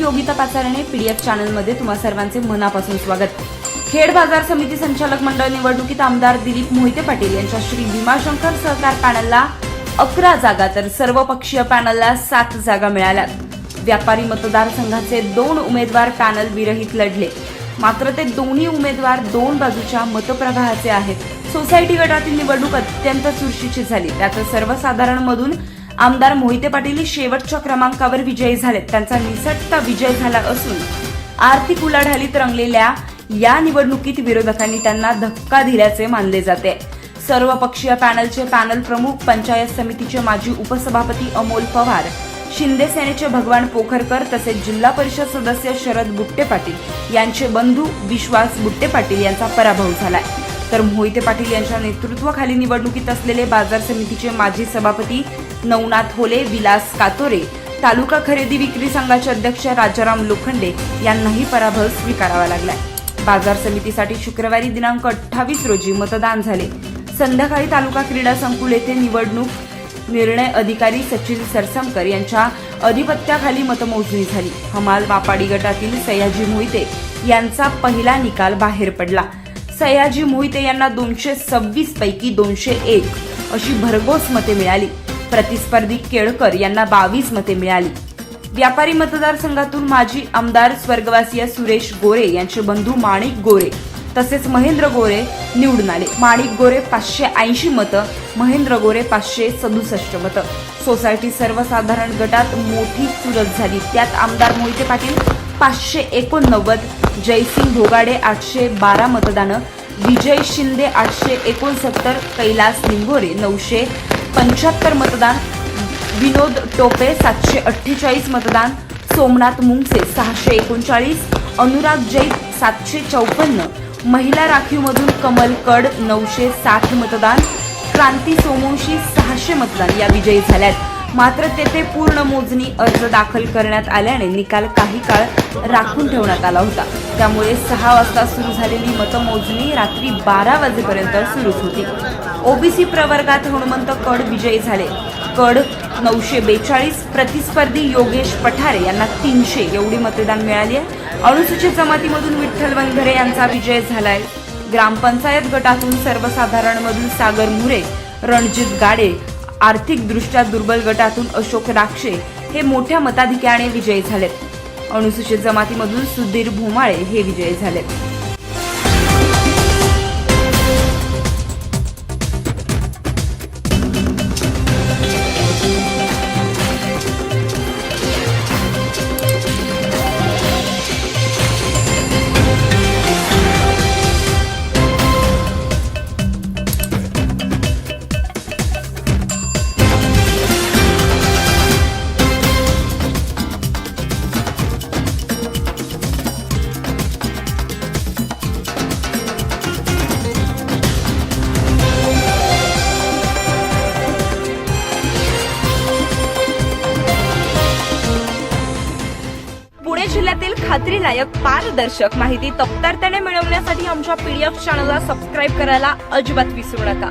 Yogita Pacharne PDF channel मध्ये तुम्हा सर्वांचे मनापासून स्वागत। खेड बाजार समिती संचालक मंडळ निवडणुकीत आमदार दिलीप मोहिते पाटील यांच्या श्री भीमाशंकर सहकार पॅनलला 11 जागा तर सर्वपक्षीय पॅनलला 7 जागा मिळाल्या। व्यापारी मतदारसंघाचे 2 उमेदवार पॅनल विरहित लढले, मात्र ते दोन्ही उमेदवार 2 बाजूच्या मतप्रवाहाचे आहेत। सोसायटी गटातील निवडणूक अत्यंत चुरशीची झाली, त्यात सर्वसाधारण मधून आमदार मोहिते पाटील शेवटच्या क्रमांकावर विजयी झाले। त्यांचा निसटता विजय झाला असून आर्थिक उलाढालीत रंगलेल्या या निवडणुकीत विरोधकांनी त्यांना धक्का दिल्याचे मानले जाते। सर्वपक्षीय पॅनलचे पॅनल प्रमुख, पंचायत समितीचे माजी उपसभापती अमोल पवार, शिंदे सेनेचे भगवान पोखरकर तसेच जिल्हा परिषद सदस्य शरद बुट्टे पाटील यांचे बंधू विश्वास बुट्टे पाटील यांचा पराभव झालाय। तर मोहिते पाटील यांच्या नेतृत्वाखाली निवडणुकीत असलेले बाजार समितीचे माजी सभापती नवनाथ होले, विलास कातोरे, तालुका खरेदी विक्री संघाचे अध्यक्ष राजाराम लोखंडे यांनाही पराभव स्वीकारावा लागलाय। बाजार समितीसाठी शुक्रवारी दिनांक 28 रोजी मतदान झाले। संध्याकाळी तालुका क्रीडा संकुल येथे निवडणूक निर्णय अधिकारी सचिन सरसमकर यांच्या अधिपत्याखाली मतमोजणी झाली। हमाल वापाडी गटातील सयाजी मोहिते यांचा पहिला निकाल बाहेर पडला। सयाजी मोहिते यांना 226 पैकी 201 अशी भरघोस मते मिळाली। प्रतिस्पर्धी केळकर यांना 22 मते मिळाली। व्यापारी मतदारसंघातून माजी आमदार स्वर्गवासी सुरेश गोरे यांचे बंधू माणिक गोरे तसेच महेंद्र गोरे निवडून आले। माणिक गोरे 580 मतं, महेंद्र गोरे 567 मतं। सोसायटी सर्वसाधारण गटात मोठी चुरस झाली, त्यात आमदार मोहिते पाटील 589, जयसिंग भोगाडे 812 मतदानं, विजय शिंदे 869, कैलास निंभोरे 975 मतदान, विनोद टोपे 748 मतदान, सोमनाथ मुंगसे 639, अनुराग जैन 754, महिला राखीवमधून कमल कड 960 मतदान, क्रांती सोमवंशी 600 मतदान या विजयी झाल्यात। मात्र तेथे पूर्ण मोजणी अर्ज दाखल करण्यात आल्याने निकाल काही काळ राखून ठेवण्यात आला होता। त्यामुळे 6 वाजता सुरू झालेली मतमोजणी रात्री 12 वाजेपर्यंत सुरूच होती। ओबीसी प्रवर्गात हनुमंत कड विजयी झाले। कड 942, प्रतिस्पर्धी योगेश पठारे यांना 300 एवढी मतदान मिळाली आहे। अनुसूचित जमातीमधून विठ्ठल वनघरे यांचा विजय झालाय। ग्रामपंचायत गटातून सर्वसाधारण मधून सागर मुरे, रणजित गाडे, आर्थिकदृष्ट्या दुर्बल गटातून अशोक राक्षे हे मोठ्या मताधिक्याने विजयी झालेत। अनुसूचित जमातीमधून सुधीर भोमाळे हे विजयी झालेत। पुणे जिल्ह्यातील खात्रीलायक पारदर्शक माहिती तत्परतेने मिळवण्यासाठी आमच्या पीडीएफ चॅनलला सबस्क्राईब करायला अजिबात विसरू नका।